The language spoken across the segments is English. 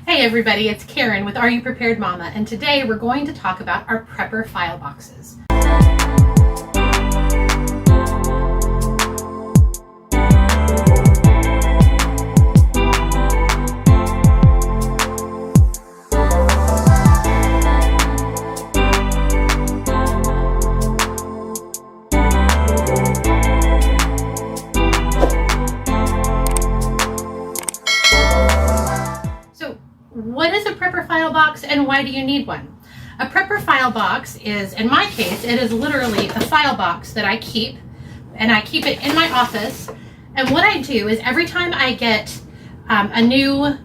Hey everybody, it's Karen with Are You Prepared Mama, and today we're going to talk about our prepper file boxes. What is a prepper file box and why do you need one? A prepper file box is, in my case, it is literally a file box that I keep, and I keep it in my office. And what I do is every time I get a new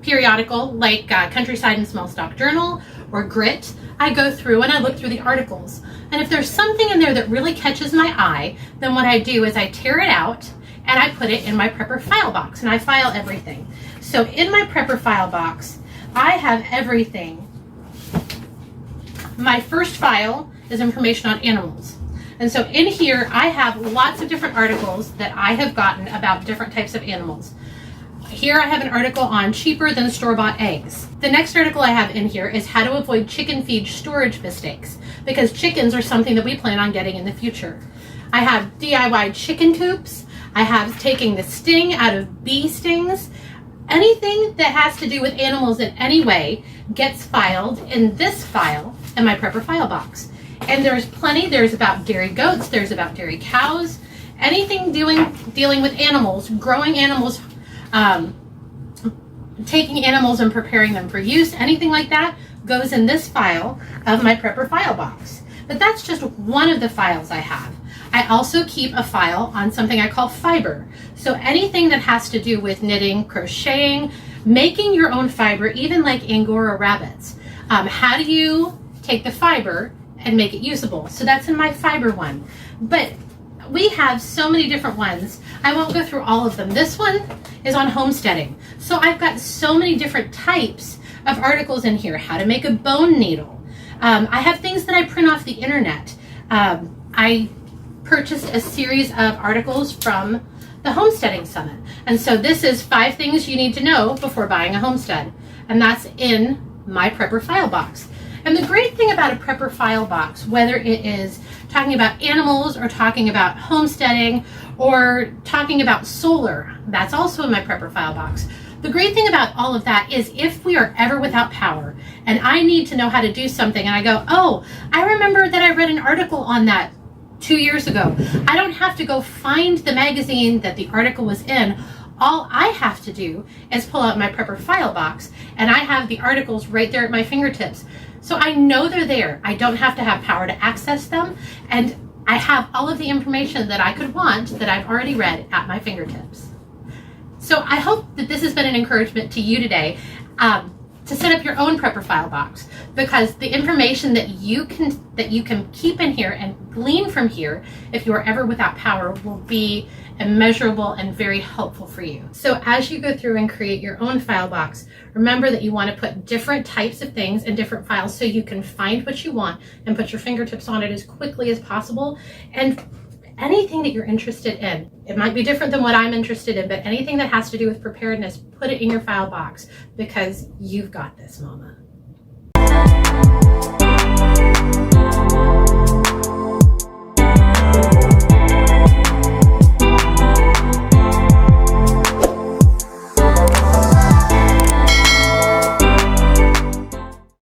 periodical like Countryside and Small Stock Journal or Grit, I go through and I look through the articles. And if there's something in there that really catches my eye, then what I do is I tear it out and I put it in my prepper file box, and I file everything. So in my prepper file box, I have everything. My first file is information on animals. And so in here, I have lots of different articles that I have gotten about different types of animals. Here I have an article on cheaper than store-bought eggs. The next article I have in here is how to avoid chicken feed storage mistakes, because chickens are something that we plan on getting in the future. I have DIY chicken coops. I have taking the sting out of bee stings. Anything that has to do with animals in any way gets filed in this file in my prepper file box. And there's plenty. There's about dairy goats. There's about dairy cows. Anything dealing with animals, growing animals, taking animals and preparing them for use, anything like that goes in this file of my prepper file box. But that's just one of the files I have. I also keep a file on something I call fiber. So anything that has to do with knitting, crocheting, making your own fiber, even like Angora rabbits. How do you take the fiber and make it usable? So that's in my fiber one. But we have so many different ones. I won't go through all of them. This one is on homesteading. So I've got so many different types of articles in here. How to make a bone needle. I have things that I print off the internet. I purchased a series of articles from the Homesteading Summit. And so this is 5 things you need to know before buying a homestead. And that's in my prepper file box. And the great thing about a prepper file box, whether it is talking about animals or talking about homesteading or talking about solar, that's also in my prepper file box. The great thing about all of that is if we are ever without power and I need to know how to do something and I go, oh, I remember that I read an article on that 2 years ago. I don't have to go find the magazine that the article was in. All I have to do is pull out my prepper file box and I have the articles right there at my fingertips. So I know they're there. I don't have to have power to access them, and I have all of the information that I could want that I've already read at my fingertips. So I hope that this has been an encouragement to you today to set up your own prepper file box, because the information that you can keep in here and glean from here, if you are ever without power, will be immeasurable and very helpful for you. So as you go through and create your own file box, remember that you want to put different types of things in different files so you can find what you want and put your fingertips on it as quickly as possible. And anything that you're interested in, it might be different than what I'm interested in, but anything that has to do with preparedness, put it in your file box, because you've got this, Mama.